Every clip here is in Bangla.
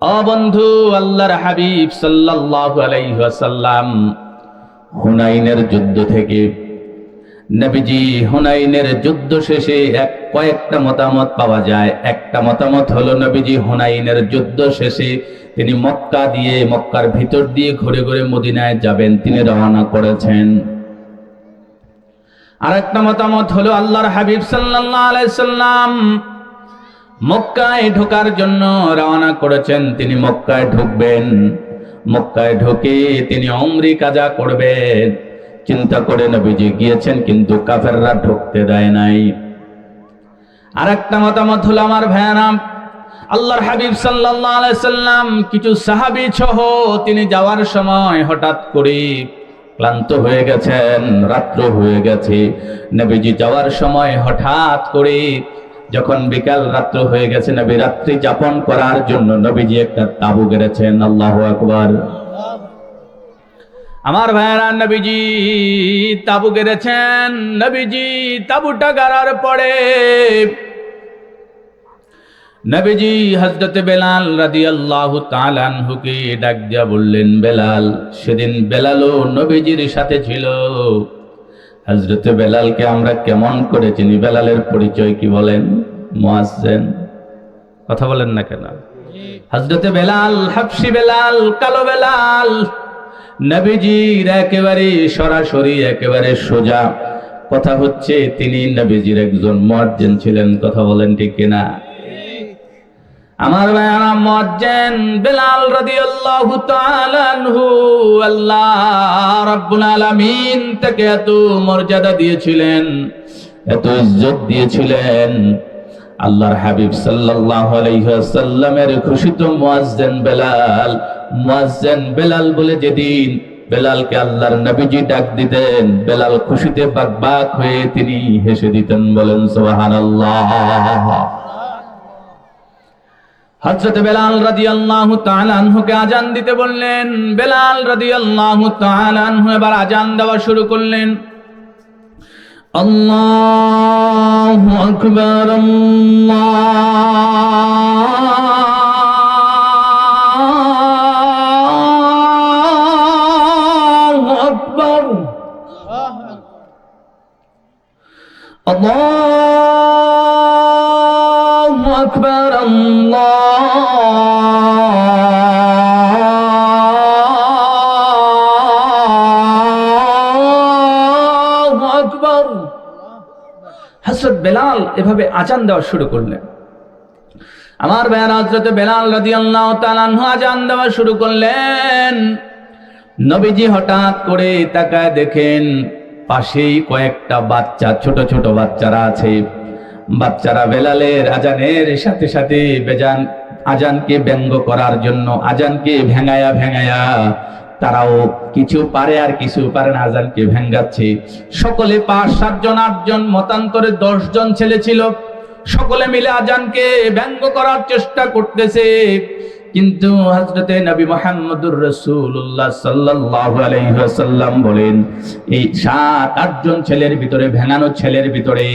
ও বন্ধু, আল্লাহর হাবিব সাল্লাল্লাহু আলাইহি ওয়াসাল্লাম হুনাইনের যুদ্ধ থেকে নবীজি হুনাইনের যুদ্ধ শেষে কয়েকটা মতামত পাওয়া যায়। একটা মতামত হলো নবীজি হুনাইনের যুদ্ধ শেষে তিনি মক্কার ভিতর দিয়ে ঘুরে ঘুরে মদিনায় যাবেন, তিনি রওনা করেছেন। আরেকটা মতামত হলো আল্লাহর হাবিব সাল্লাল্লাহু আলাইহি সাল্লাম মক্কায় ঢোকার জন্য রওনা করেছেন, তিনি মক্কায় ঢুকবেন, মক্কায় ঢুকে তিনি উমরা কাজা করবেন। চিন্তা করে নবীজি গিয়েছেন, কিন্তু কাফেররা ঢুকতে দেয় নাই। আরেকটা মতামত হলো আমার ভাইয়ারা, আল্লাহর হাবিব সাল্লাল্লাহু আলাইহি সাল্লাম কিছু সাহাবী সহ তিনি যাওয়ার সময় হঠাৎ করে ক্লান্ত হয়ে গেছেন, রাত্র হয়ে গেছে। নবীজি যাওয়ার সময় হঠাৎ করে যখন বিকাল রাত্র হয়ে গেছে, নবী রাত্রি যাপন করার জন্য নবীজি একটা তাঁবু গেড়েছেন। আল্লাহু আকবার। আমার ভাইয়েরা, নবীজি তাঁবু গেড়েছেন। নবীজি তাঁবুটা গাড়ার পরে নবীজি হযরত বেলাল রাদিয়াল্লাহু তাআলা আনহুকে ডাক দিয়া বললেন, বেলাল। সেদিন বেলালও নবীজির সাথে ছিল। হযরত বেলালকে আমরা কেমন করে চিনি? বেলালের পরিচয় কি বলেন? মুয়াজ্জিন। কথা বলেন না কেন? হযরত বেলাল, হাবশী বেলাল, কালো বেলাল, নবীজির একেবারে সরাসরি, একেবারে সোজা কথা হচ্ছে তিনি নবীজির একজন মুয়াজ্জিন ছিলেন। কথা বলেন ঠিক কিনা? আমার ভাইয়ারা, মুয়াজ্জিন বেলাল রাদিয়াল্লাহু তাআলা আনহু আল্লাহ রাব্বুল আলামিন তাকে এত মর্যাদা দিয়েছিলেন, এত ইজ্জত দিয়েছিলেন। আল্লাহর হাবিব সাল্লাল্লাহু আলাইহি ওয়াসাল্লামের খুশিত মুয়াজ্জিন বেলাল। মুয়াজ্জিন বেলাল বলে যেদিন বেলালকে আল্লাহর নবীজি ডাক দিতেন, বেলাল খুশিতে বাকবাক হয়ে তিনি হেসে দিতেন। বলেন সুবহানাল্লাহ। হযরত বেলাল রাদিয়াল্লাহু তাআলা আনহুকে আযান দিতে বললেন। বেলাল রাদিয়াল্লাহু তাআলা আনহু এবার আযান দেওয়া শুরু করলেন। আল্লাহু আকবার, আল্লাহু আকবার, আল্লাহু আকবার, আল্লাহু আকবার। হযরত বেলাল এভাবে আযান দেওয়া শুরু করলেন। আমার ভাইয়ারা, হযরত বেলাল রাদিয়াল্লাহু তাআলা আনহু আযান দেওয়া শুরু করলেন। নবীজি হঠাৎ করে তাকায় দেখেন পাশেই কয়েকটা বাচ্চা, ছোট ছোট বাচ্চারা আছে। বাচ্চারা বেলালের আযানের সাথে সাথে আযানকে ব্যঙ্গ করার জন্য, আযানকে ভেঙায়া তারাও কিছু পারে আর কিছু পারে না, আযানকে ভেঙ্গাচ্ছে। সকলে 5-7 জন 8 জন, মতান্তরে 10 জন ছেলে ছিল। সকলে মিলে আযানকে ব্যঙ্গ করার চেষ্টা করতেছে। কিন্তু হযরতে নবী মুহাম্মদুর রাসূলুল্লাহ সাল্লাল্লাহু আলাইহি ওয়াসাল্লাম বলেন, এই 7-8 জন ছেলের ভিতরে, ভেঙানো ছেলের ভিতরে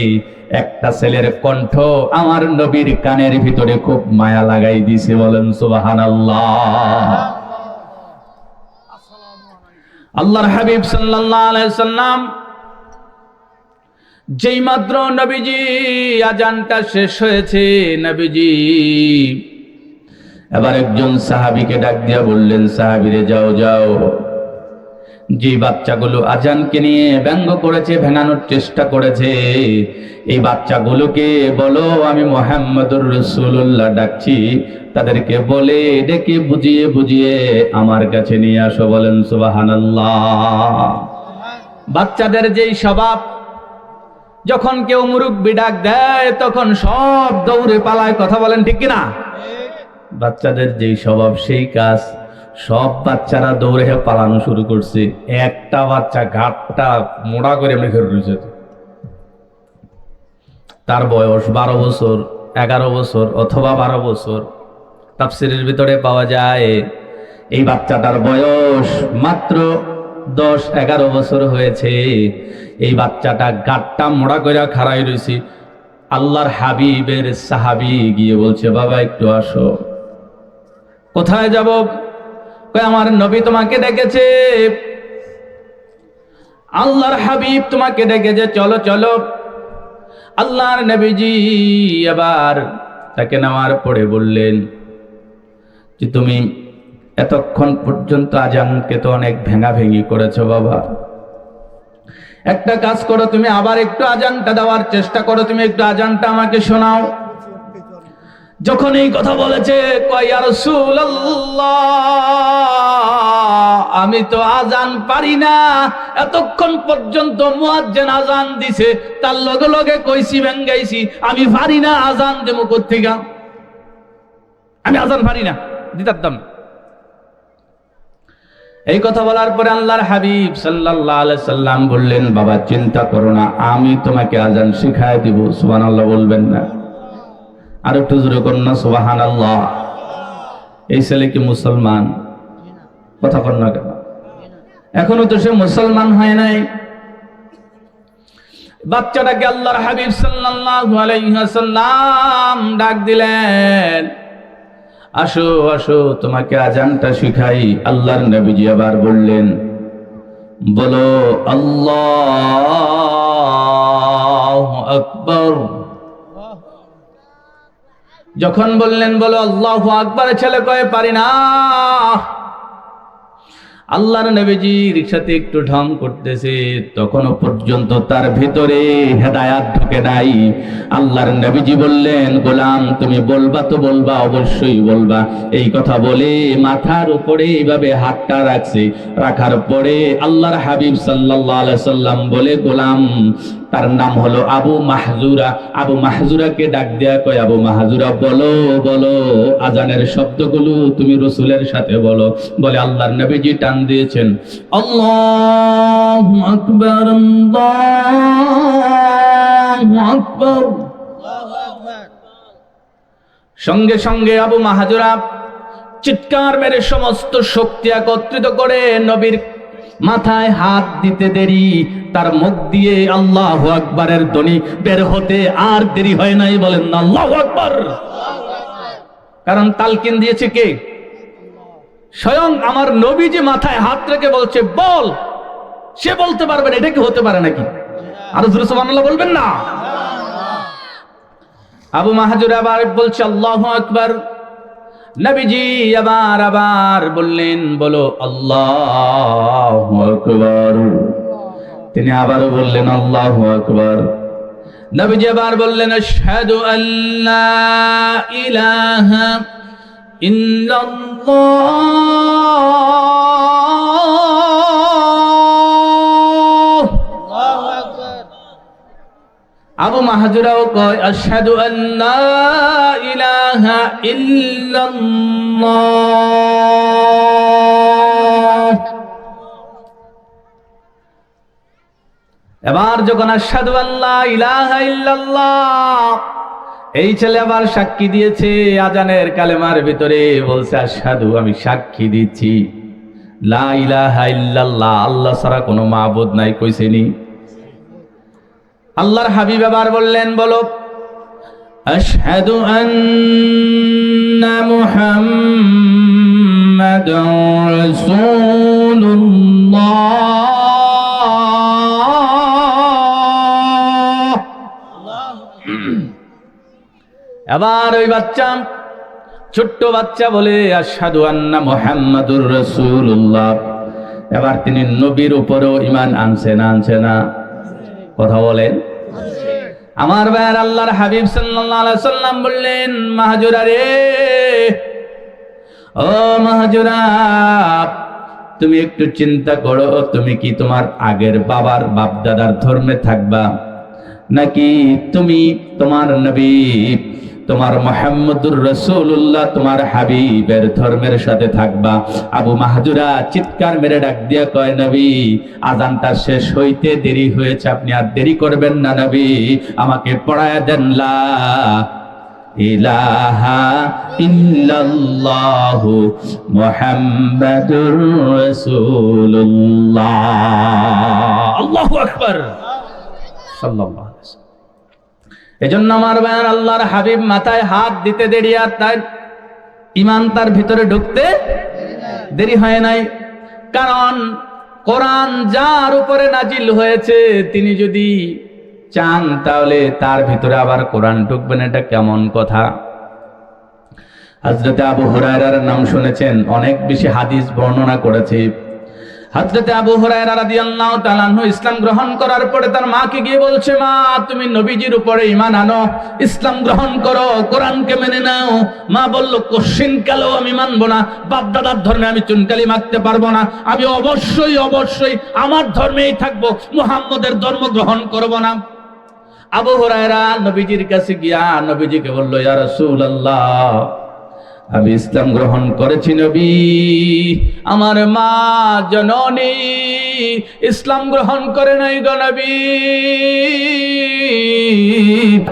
একটা ছেলের কণ্ঠ আমার নবীর কানের ভিতরে খুব মায়া লাগাই দিয়েছে। বলেন সুবহানাল্লাহ। আল্লাহর হাবিব সাল্লাল্লাহু আলাইহি সাল্লাম যেই মাত্র নবীজি আযানটা শেষ হয়েছে, নবীজি এবার একজন সাহাবীকে ডাক দিয়া বললেন, সাহাবীরে যাও যাও, যে বাচ্চাগুলো আযানকে নিয়ে ব্যঙ্গ করেছে, ভেঙানোর চেষ্টা করেছে, এই বাচ্চাগুলোকে বলো আমি মুহাম্মদুর রাসূলুল্লাহ ডাকছি, তাদেরকে বলে ডেকে বুঝিয়ে বুঝিয়ে আমার কাছে নিয়ে আসো। বলেন সুবহানাল্লাহ। বাচ্চাদের যেই স্বভাব, যখন কেউ মুরব্বি ডাক দেয় তখন সব দৌড়ে পালায়। কথা বলেন ঠিক কিনা? বাচ্চাদের যেই স্বভাব সেই কাজ। সব বাচ্চারা দৌড়ে পালানো শুরু করছে। একটা বাচ্চা ঘাটটা মোড়া করে এমনি ঘেরে রয়েছে। তার বয়স 12 বছর, 11 বছর অথবা 12 বছর। তাফসীরের ভিতরে পাওয়া যায় এই বাচ্চাটার বয়স মাত্র 10-11 বছর হয়েছে। এই বাচ্চাটা গাটটা মোড়া করে খাড়াই রয়েছে। আল্লাহর হাবিবের সাহাবী গিয়ে বলছে, বাবা একটু আসো। কোথায় যাব? কই আমার নবী তোমাকে ডেকেছে, আল্লাহর হাবিব তোমাকে ডেকেছে, চলো চলো। আল্লাহর নবীজি আবার তাকে নেওয়ার পরে বললেন যে তুমি এতক্ষণ পর্যন্ত আজানকে তো অনেক ভেঙাভেঙি করেছো বাবা, একটা কাজ করো, তুমি আবার একটু আজানটা দেওয়ার চেষ্টা করো, তুমি একটু আজানটা আমাকে শোনাও। যখন এই কথা বলেছে, কয় ইয়া রাসূলুল্লাহ, আমি তো আজান পারি না, এতক্ষণ পর্যন্ত মুয়াজ্জিন আজান দিছে, তার লগে লগে কইছি ভেঙ্গাইছি, আমি পারি না আজান দেব কোত্থেকে, আমি আজান পারি না, দিতাম। এই কথা বলার পরে আল্লাহর হাবিব সাল্লাল্লাহু আলাইহি সাল্লাম বললেন, বাবা চিন্তা করো না, আমি তোমাকে আজান শিখায় দিব। সুবহানাল্লাহ বলবেন না? আর একটু জোরে করুন না সুবহানাল্লাহ। এই ছেলে কি মুসলমান? কথা কর না কেন? এখনো তো সে মুসলমান হয় নাই। বাচ্চাটাকে আল্লাহর হাবিব সাল্লাল্লাহু আলাইহি ওয়াসাল্লাম ডাক দিলেন, আসো আসো তোমাকে আজানটা শিখাই। আল্লাহর নবীজি আবার বললেন, বলো আল্লাহু আকবার। যখন বললেন বলো আল্লাহু আকবার, ছেলে কয়ে পারি না। আল্লাহর নবীজির সাথে একটু ঢং করতেছে, তখনও পর্যন্ত তার ভিতরে হেদায়াত ঢুকে নাই। আল্লাহর নবীজি বললেন, গোলাম তুমি বলবা তো বলবা, অবশ্যই বলবা। এই কথা বলে মাথার উপরে এইভাবে হাতটা রাখছে, রাখার পরে আল্লাহর হাবিব সাল্লাল্লাহু আলাইহি সাল্লাম বলে, গোলাম তার নাম হলো আবু মাহজুরা। আবু মাহজুরাকে ডাক দেয়া কয়, আবু মাহজুরা বলো বলো আজানের শব্দগুলো তুমি রাসূলের সাথে বলো। বলে আল্লাহর নবীজি টান দিয়েছেন, আল্লাহু আকবার আল্লাহু আকবার। সঙ্গে সঙ্গে আবু মাহজুরা চিৎকার মেরে সমস্ত শক্তি একত্রিত করে নবীর মাথায় হাত দিতে দেরি, তার মুখ দিয়ে আল্লাহু আকবারের ধ্বনি বের হতে আর দেরি হয় নাই। বলেন না আল্লাহু আকবার। কারণ তালকিন দিয়েছে কে? স্বয়ং আমার নবী যে মাথায় হাত রেখে বলছে বল, সে বলতে পারবেন, এটা কি হতে পারে নাকি? আর জোরে সুবহানাল্লাহ বলবেন না? আবু মাহজুর আবার বলছে আল্লাহু আকবার। নবীজি আবার বললেন, বলো আল্লাহু আকবার। তিনি আবারও বললেন আল্লাহু আকবার। নবীজি আবার বললেন, আশহাদু আল্লা ইলাহা ইল্লাল্লাহ। আল্লাহু আকবার। আবু মাহজুরাও কয়, আশহাদু আল্লা ইলাহা ইল্লাল্লাহ। এবার যখন আশহাদু আল্লা ইলাহা ইল্লাল্লাহ, এই ছেলে আবার সাক্ষী দিয়েছে আজানের কালেমার ভিতরে, বলছে আশহাদু, আমি সাক্ষী দিচ্ছি লা ইলাহা ইল্লাল্লাহ, আল্লাহ ছাড়া কোনো মাবুদ নাই। কইছেনি? আল্লাহর হাবিব আবার বললেন, বলো আশহাদু আন্না মুহাম্মাদুর রাসূলুল্লাহ। এবার ওই বাচ্চা, ছোট্ট বাচ্চা বলে আশহাদু আন্না মুহাম্মাদুর রাসূলুল্লাহ। এবার তিনি নবীর উপরও ঈমান আনছে না আনছে না? কথা বলেন। আমার ভাইয়ের, আল্লাহর হাবিব সাল্লাল্লাহু আলাইহি সাল্লাম বললেন, মাহজুরা রে, ও মাহজুরা, তুমি একটু চিন্তা করো, তুমি কি তোমার আগের বাবার বাপদাদার ধর্মে থাকবা, নাকি তুমি তোমার নবী তোমার মুহাম্মদুর রাসূলুল্লাহ তোমার হাবিবের ধর্মের সাথে থাকবা? আবু মাহজুরা চিৎকার মেরে ডাক দিয়া কয়, নবী আযানটা শেষ হইতে দেরি হয়েছে, আপনি আর দেরি করবেন না নবী, আমাকে পড়ায়া দেন লা ইলাহা ইল্লাল্লাহু মুহাম্মাদুর রাসূলুল্লাহ। আল্লাহু আকবার সাল্লাল্লাহু আলাইহি ওয়াসাল্লাম। এজন্য আমার ভাই, আল্লাহর হাবিব মাথায় হাত দিতে দেরি আর তাই ঈমান তার ভিতরে ঢুকতে দেরি হয় নাই। কারণ কোরআন যার উপরে নাজিল হয়েছে তিনি যদি চান তাহলে তার ভিতরে আবার কোরআন ঢুকবে না, এটা কেমন কথা? হযরত আবু হুরায়রার নাম শুনেছেন, অনেক বেশি হাদিস বর্ণনা করেছে। হযরত আবু হুরায়রা রাদিয়াল্লাহু তাআলা আনহু ইসলাম গ্রহণ করার পরে তার মাকে গিয়ে বলছে, মা তুমি নবীজির উপরে ঈমান আনো, ইসলাম গ্রহণ করো, কোরআনকে মেনে নাও। মা বলল, কোশ্চিন কালেও আমি মানব না, বাপ দাদার ধর্মে আমি চুনকালি মারতে পারবো না, আমি অবশ্যই আমার ধর্মেই থাকবো, মুহাম্মদের ধর্ম গ্রহণ করব না। আবু হুরায়রা নবীজির কাছে গিয়া নবীজিকে বলল, ইয়া রাসূলুল্লাহ, আমি ইসলাম গ্রহণ করেছি নবী, আমার মা জননী ইসলাম গ্রহণ করে নাই গো নবী।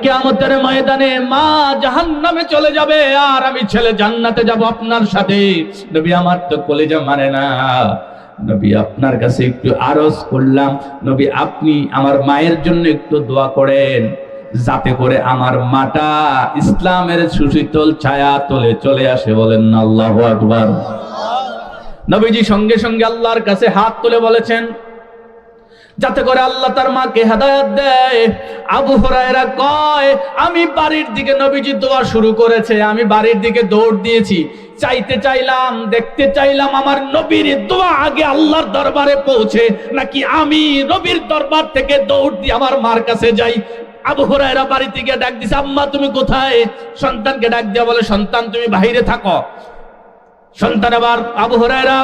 কিয়ামতের ময়দানে মা জাহান্নামে চলে যাবে আর আমি ছেলে জান্নাতে যাব আপনার সাথে। নবী আমার তো কলিজা মানে না, নবী আপনার কাছে একটু আরজ করলাম, নবী আপনি আমার মায়ের জন্য একটু দোয়া করেন, যাতে করে আমার মাটা ইসলামের সুশীতল ছায়া তলে চলে আসে। বলেন না আল্লাহু আকবার। নবীজি সঙ্গে সঙ্গে আল্লাহর কাছে হাত তুলে বলেছেন, যাতে করে আল্লাহ তার মাকে হেদায়েত দেয়। আবু হুরায়রা কয়, আমি বাড়ির দিকে, নবীজি দোয়া শুরু করেছে, আমি বাড়ির দিকে দৌড় দিয়েছি, চাইতে চাইলাম, দেখতে চাইলাম আমার নবীর দোয়া আগে আল্লাহর দরবারে পৌঁছে নাকি আমি নবীর দরবার থেকে দৌড় দিয়ে আমার মার কাছে যাই। আবু হুরায়রা বাড়ি থেকে ডাক দিছে, আম্মা তুমি কোথায়? সন্তানকে ডাক দিয়া বলে, সন্তান তুমি বাহিরে থাকো। সন্তান আবার আবু হুরায়রা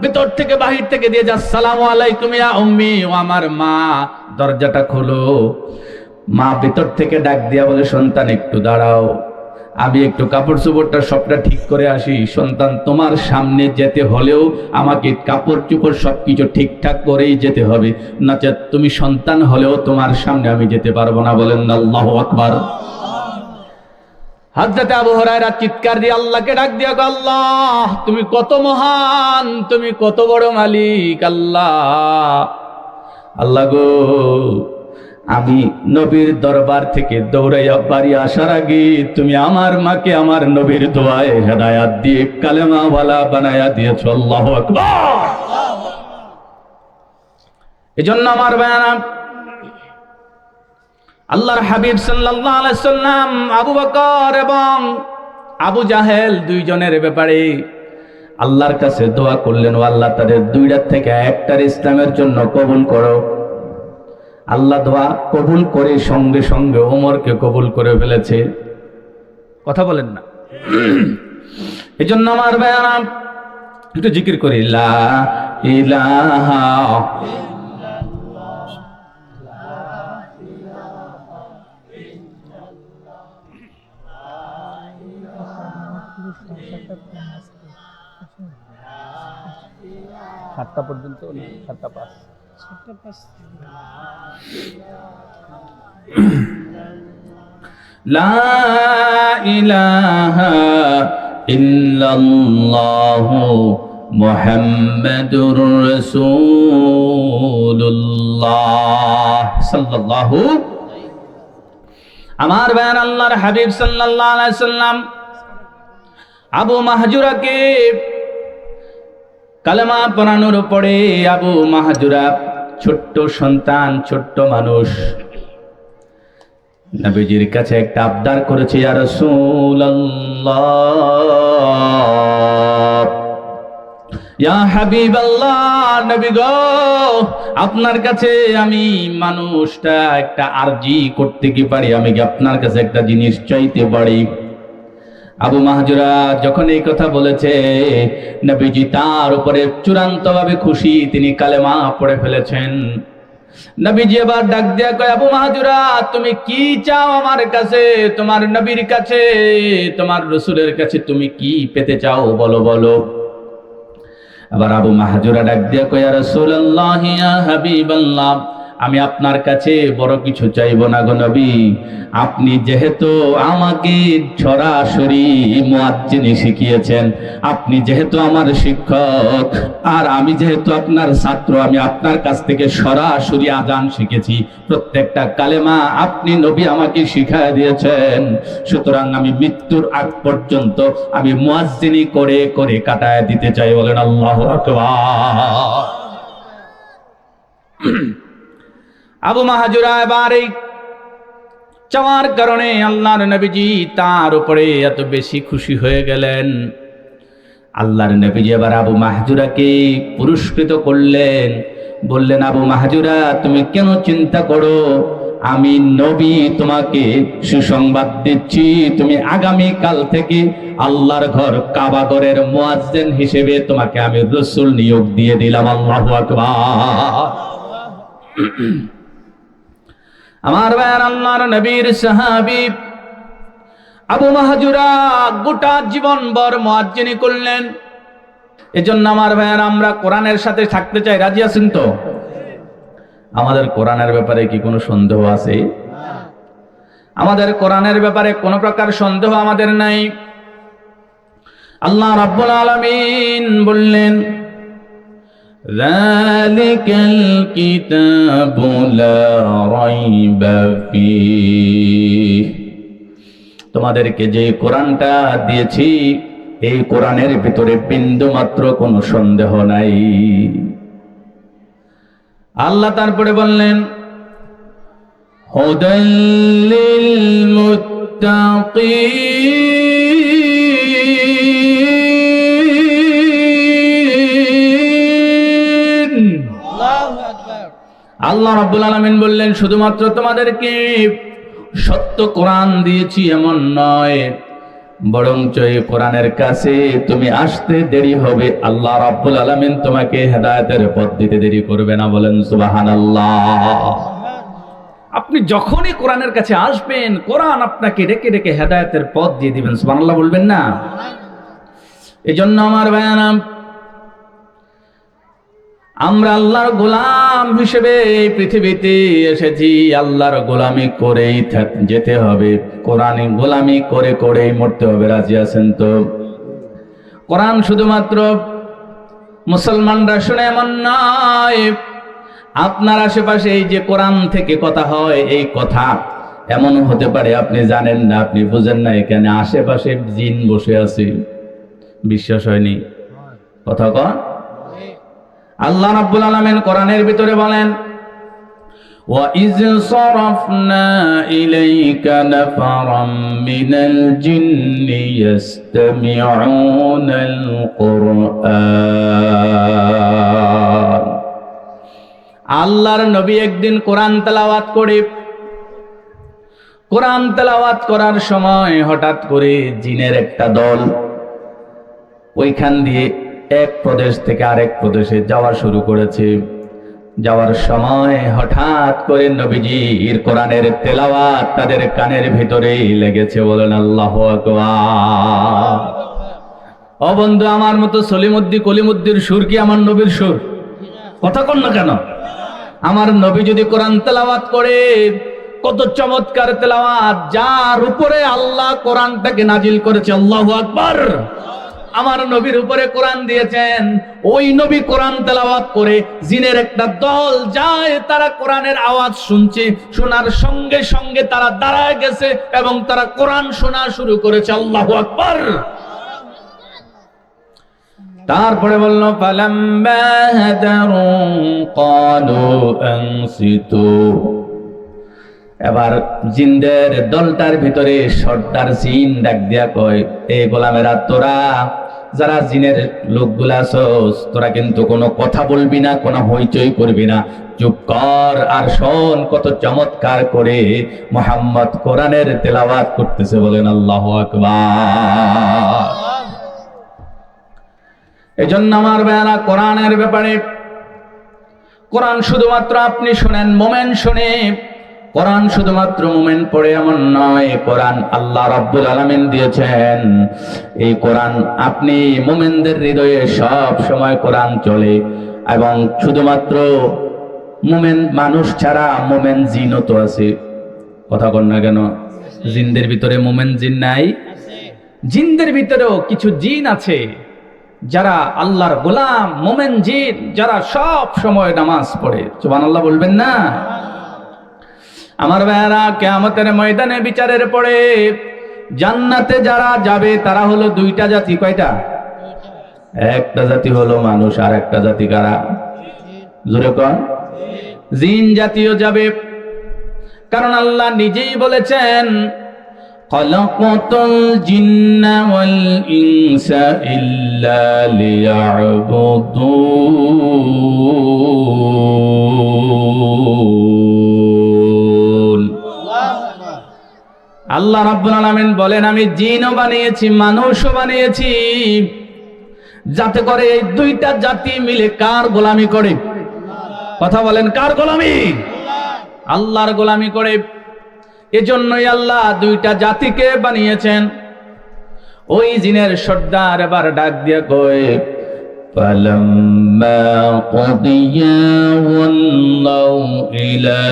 ভিতর থেকে বাহির থেকে দিয়ে যা, আসসালামু আলাইকুম ইয়া উম্মি, ও আমার মা, দরজাটা খোলো। মা ভিতর থেকে ডাক দিয়া বলে, সন্তান একটু দাঁড়াও, আমি একটু কাপড় চোপড়টা সবটা ঠিক করে আসি। সন্তান তোমার সামনে যেতে হলেও আমাকে কাপড় চোপড় সবকিছু ঠিকঠাক করেই যেতে হবে, নচেৎ তুমি সন্তান হলেও তোমার সামনে আমি যেতে পারবো না। বলেন আল্লাহু আকবার। হযরত আবু হুরায়রা চিৎকার দিয়ে আল্লাহকে ডাক দিয়া, আল্লাহ তুমি কত মহান, তুমি কত বড় মালিক। আল্লাহ, আল্লাহ গো, আমি নবীর দরবার থেকে দৌড়াইয়া বাড়ি আসার আগে তুমি আমার মাকে আমার নবীর দোয়ায় হেদায়াত দিয়ে কালেমাওয়ালা বানায়া দিয়েছো। আল্লাহু আকবার। এজন্য আমার বায়ানা, আল্লাহর হাবিব সাল্লাল্লাহু আলাইহি সাল্লাম আবু বকর এবং আবু জাহেল দুইজনের ব্যাপারে আল্লাহর কাছে দোয়া করলেন, ও আল্লাহ তাদের দুইটার থেকে একটার ইসলামের জন্য কবুল করো। আল্লাহ দোয়া কবুল করে সঙ্গে সঙ্গে ওমরকে কবুল করে ফেলেছে। কথা বলেন না? এজন্য আমার ভাইরা একটু জিকির করি, লা ইলাহা সাতটা পর্যন্ত না, 7:05। লা ইলাহা ইল্লাল্লাহু মুহাম্মাদুর রাসূলুল্লাহ সাল্লাল্লাহু। আমার ভাইয়ের আল্লাহর হাবিব সাল্লাল্লাহু আলাইহি সাল্লাম আবু মাহজুরাকে কালেমা পড়ানোর পরে, আবু মাহজুরা ছোট্ট সন্তান, ছোট্ট মানুষ, নবীজির কাছে একটা আবদার করেছে, ইয়া রাসূলুল্লাহ, ইয়া হাবিবাল্লাহ, নবী গো, আপনার কাছে আমি মানুষটা একটা আরজি করতে কি পারি? আমি কি আপনার কাছে একটা জিনিস চাইতে পারি? আবু মাহজুরা যখন এই কথা বলেছে, নবীজি তার উপরে চূড়ান্তভাবে খুশি, তিনি কালেমা পড়ে ফেলেছেন। নবীজি এবার ডাক দিয়া কয়, আবু মাহজুরা তুমি কি চাও আমার কাছে, তোমার নবীর কাছে, তোমার রাসূলের কাছে তুমি কি পেতে চাও, বলো বলো। আবার আবু মাহজুরা ডাক দিয়া কয়, ইয়া রাসূলুল্লাহ, ইয়া হাবিবাল্লাহ, আমি আপনার কাছে বড় কিছু চাইবো না গো নবী, আপনি যেহেতু আমাকে সরাসরি মুয়াজ্জিনি শিখিয়েছেন, আপনি যেহেতু আমার শিক্ষক, আর আমি যেহেতু আপনার ছাত্র, আমি আপনার কাছ থেকে সরাসরি আযান শিখেছি, প্রত্যেকটা কালেমা আপনি নবী আমাকে শিখায় দিয়েছেন, সুতরাং আমি মৃত্যুর আগ পর্যন্ত আমি মুয়াজ্জিনি করে করে কাটায় দিতে চাই। বলেন আল্লাহু আকবার। আবু মাহাজুরা এবার এই চাওয়ার কারণে আল্লাহর নবীজি তার উপরে এত বেশি খুশি হয়ে গেলেন। আল্লাহর নবীজি এবার আবু মাহজুরাকে পুরস্কৃত করলেন, বললেন, আবু মাহজুরা, তুমি কেন চিন্তা করো, আমি নবী তোমাকে সুসংবাদ দিচ্ছি, তুমি আগামী কাল থেকে আল্লাহর ঘর কাবা ঘরের মুয়াজ্জিন হিসেবে তোমাকে আমি রাসূল নিয়োগ দিয়ে দিলাম। আল্লাহু আকবার। আমার ভাইয়ের, আল্লাহর নবীর সাহাবী আবু মাহজুরা গোটা জীবন ভর মুয়াজ্জিনি করলেন। এজন্য আমার ভাইয়ের, আমরা কোরআনের সাথে থাকতে চাই, রাজি আছেন তো? আমাদের কোরআনের ব্যাপারে কি কোনো সন্দেহ আছে? আমাদের কোরআনের ব্যাপারে কোনো প্রকার সন্দেহ আমাদের নাই। আল্লাহ রাব্বুল আলামিন বললেন, যালিকাল কিতাবু লা রাইবা ফীহ, তোমাদেরকে যে কোরআনটা দিয়েছি, এই কোরআনের ভিতরে বিন্দু মাত্র কোনো সন্দেহ নাই। আল্লাহ তারপরে বললেন, হুদাল লিল মুত্তাকিন। আল্লাহু আকবার। আল্লাহ রাব্বুল আলামিন বললেন, শুধুমাত্র তোমাদেরকে সত্য কোরআন দিয়েছি এমন নয়, বরঞ্চ এই কোরআনের কাছে তুমি আসতে দেরি হবে, আল্লাহ রাব্বুল আলামিন তোমাকে হেদায়েতের পথ দিতে দেরি করবে না। বলেন সুবহানাল্লাহ। আপনি যখনই কোরআনের কাছে আসবেন, কোরআন আপনাকে ডেকে ডেকে হেদায়েতের পথ দিয়ে দিবেন। সুবহানাল্লাহ বলবেন না? এজন্য আমার ভাইয়ারা, আমরা আল্লাহর গোলাম হিসেবে এই পৃথিবীতে এসেছি, আল্লাহর গোলামি করেই যেতে হবে, কোরআনে গোলামি করে করেই মরতে হবে। রাজি আছেন তো? কোরআন শুধুমাত্র মুসলমানরা শুনে এমন নয়, আপনার আশেপাশে এই যে কোরআন থেকে কথা হয়, এই কথা এমন হতে পারে আপনি জানেন না, আপনি বুঝেন না, এখানে আশেপাশে জিন বসে আছে। বিশ্বাস হয়নি? কথা কন। আল্লাহ রাব্বুল আলামিন কোরআনের ভিতরে বলেন, ওয়া ইয সারাফনা ইলাইকা নাফারাম মিনাল জিন্নি ইয়াসতামিউনাল কুরআন। আল্লাহর নবী একদিন কোরআন তেলাওয়াত করে, কোরআন তেলাওয়াত করার সময় হঠাৎ করে জিনের একটা দল ওইখান দিয়ে এক প্রদেশ থেকে আরেক প্রদেশে যাওয়া শুরু করেছে। যাওয়ার সময় হঠাৎ করে নবীজির কোরআনের তেলাওয়াত তাদের কানের ভিতরেই লেগেছে। বলেন আল্লাহু আকবার। ও বন্ধু, আমার মতো সলিমুদ্দি কলিমুদ্দির সুর কি আমার নবীর সুর? কথা কন না কেন? আমার নবী যদি কোরআন তেলাওয়াত করে, কত চমৎকার তেলাওয়াত, যার উপরে আল্লাহ কোরআনটাকে নাজিল করেছে। আল্লাহু আকবার। আমার নবীর উপরে কোরআন দিয়েছেন, ওই নবী কোরআন তেলাওয়াত করে জিনের একটা দল যায়, তারা কোরআনের আওয়াজ শুনছে, শোনার সঙ্গে সঙ্গে তারা দাঁড়ায় গেছে এবং তারা কোরআন শোনা শুরু করেছে। আল্লাহু আকবার। তারপরে বলল, ফালাম্মা হাদারু ক্বালু আনসিতু। এবার জিনদের দলটার ভিতরে সর্দার জিন ডাক দিয়া কয়, এ গোলামেরা, তোরা যারা জিনের লোকগুলা আছোস, তোরা কিন্তু কোনো কথা বলবি না, কোনো হইচই করবি না, চুপ কর আর শোন কত চমৎকার করে মুহাম্মদ কোরআনের তেলাওয়াত করতেছে। বলেন আল্লাহু আকবার। এজন্য আমার ভাইরা, কোরআনের ব্যাপারে, কোরআন শুধুমাত্র আপনি শোনেন, মোমেন শুনে, কোরআন শুধুমাত্র মুমিন পড়ে এমন নয়, কোরআন আল্লাহ রাব্বুল আলামিন দিয়েছেন। এই কোরআন আপনি মুমিনদের হৃদয়ে সব সময় কোরআন চলে, এবং শুধুমাত্র মোমেন মানুষ ছাড়া মোমেন জিনও তো আছে, কথা কন না কেন? জিনদের ভিতরে মোমেন জিন নাই? জিনদের ভিতরেও কিছু জিন আছে যারা আল্লাহর গোলাম, মোমেন জিন, যারা সব সময় নামাজ পড়ে। সুবহানাল্লাহ বলবেন না? আমার ভাইয়ারা, কিয়ামতের ময়দানে বিচারের পরে জান্নাতে যারা যাবে তারা হলো দুইটা জাতি। কয়টা? একটা জাতি হলো মানুষ, আর একটা জাতি কারা? জোরে কোন? জিন জাতীয় যাবে। কারণ আল্লাহ নিজেই বলেছেন, খালাকাতুল জিন্না ওয়াল ইনসা ইল্লা লিয়াবুদুন। আল্লাহ রাব্বুল আলামিন বলেন, আমি জিনও বানিয়েছি, মানুষও বানিয়েছি, যাতে করে এই দুইটা জাতি মিলে কার গোলামি করে? কথা বলেন, কার গোলামি? আল্লাহর গোলামি করে। এজন্যই আল্লাহ দুইটা জাতিকে বানিয়েছেন। ওই জিনের সর্দার এবার ডাক দিয়ে কয়, ফালাম্মা কুদিয়া ওয়াল্লাউ ইলা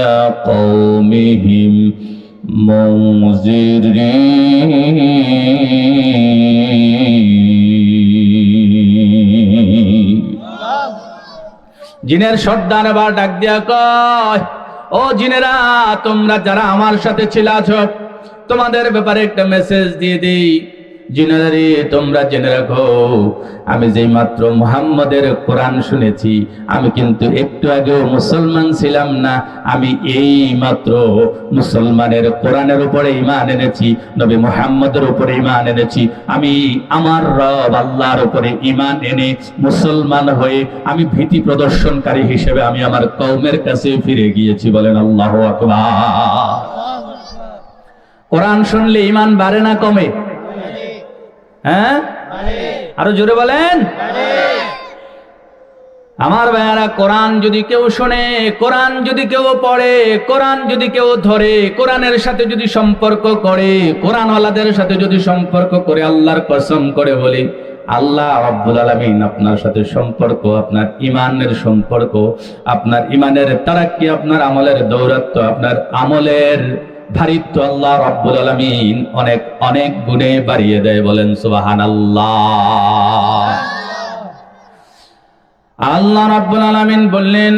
কওমিহিম মুনজিরিন। জিনের সর্দার এবার ডাক দিয়া কয়, ও জিনেরা, তোমরা যারা আমার সাথে ছিলাছ, তোমাদের ব্যাপারে একটা মেসেজ দিয়ে দিই। জিনেরা, তোমরা জেনে রাখো, আমি যেই মাত্র মুহাম্মদের কোরআন শুনেছি, আমি কিন্তু একটু আগেও মুসলমান ছিলাম না, আমি এই মাত্র মুসলমানের কোরআনের উপরে ঈমান এনেছি, নবী মুহাম্মদের উপরে ঈমান এনেছি। আমি আমার রব আল্লাহর উপরে ঈমান এনে মুসলমান হয়ে আমি ভীতি প্রদর্শনকারী হিসেবে আমি আমার কওমের কাছে ফিরে গিয়েছি। বলেন আল্লাহু আকবার। কোরআন শুনলে ঈমান বাড়ে না কমে? হ্যাঁ, আরো জোরে বলেন। আমার ভাইয়ারা, কোরআন যদি কেউ শোনে, কোরআন যদি কেউ পড়ে, কোরআন যদি কেউ ধরে, কোরআনের সাথে যদি সম্পর্ক করে, কোরআনওয়ালাদের সাথে যদি সম্পর্ক করে, আল্লাহর কসম করে বলি, আল্লাহ রাব্বুল আলামিন আপনার সাথে সম্পর্ক, আপনার ঈমানের সম্পর্ক, আপনার ঈমানের তারাক্কি, আপনার আমলের দৌরাত্ম্য, আপনার আমলের ভারিত্ব আল্লাহ রাব্বুল আলামিন অনেক অনেক গুণে বাড়িয়ে দেয়। বলেন সুবহানাল্লাহ। আল্লাহ রাব্বুল আলামিন বললেন,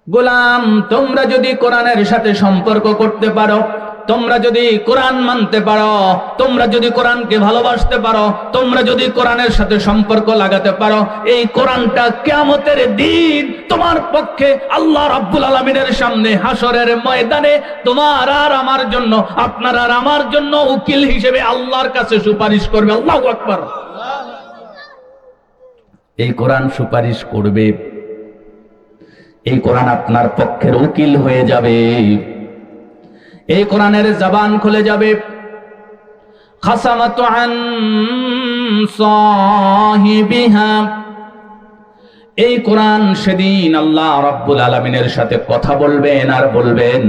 গোলাম, তোমরা যদি কোরআনের সাথে সম্পর্ক করতে পারো, তোমরা যদি কোরআন মানতে পারো, তোমরা যদি কোরআনকে ভালোবাসতে পারো, তোমরা যদি কোরআনের সাথে সম্পর্ক লাগাতে পারো, এই কোরআনটা কিয়ামতের দিন তোমার পক্ষে আল্লাহ রাব্বুল আলামিনের সামনে হাসরের ময়দানে তোমার আর আমার জন্য, আপনার আর আমার জন্য উকিল হিসেবে আল্লাহর কাছে সুপারিশ করবে। আল্লাহু আকবার। এই কোরআন সুপারিশ করবে, এই কোরআন আপনার পক্ষের উকিল হয়ে যাবে, এই কোরআনের জবান খুলে যাবে। খাসামাতু আন সাহিবিহা, এই কোরআন সেদিন আল্লাহ রাব্বুল আলামিনের সাথে কথা বলবেন আর বলবেন,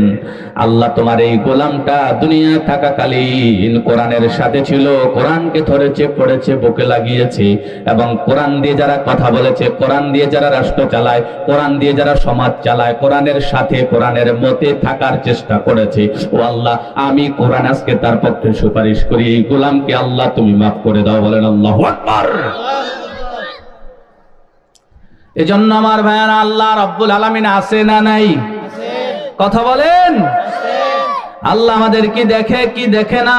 আল্লাহ তোমার এই গোলামটা দুনিয়া থাকাকালীন কোরআনের সাথে ছিল, কোরআনকে ধরেছে, পড়েছে, বুকে লাগিয়েছে, এবং কোরআন দিয়ে যারা কথা বলেছে, কোরআন দিয়ে যারা রাষ্ট্র চালায়, কোরআন দিয়ে যারা সমাজ চালায়, কোরআনের সাথে কোরআনের মতে থাকার চেষ্টা করেছে, ও আল্লাহ, আমি কোরআন আজকে তার পক্ষে সুপারিশ করি, এই গোলামকে আল্লাহ তুমি মাফ করে দাও। বলেন আল্লাহু আকবার। এজন্য আমার ভাইয়ারা, আল্লাহ রাব্বুল আলামিন আছে না নাই? কথা বলেন। আল্লাহ আমাদের কি দেখে, কি দেখে না?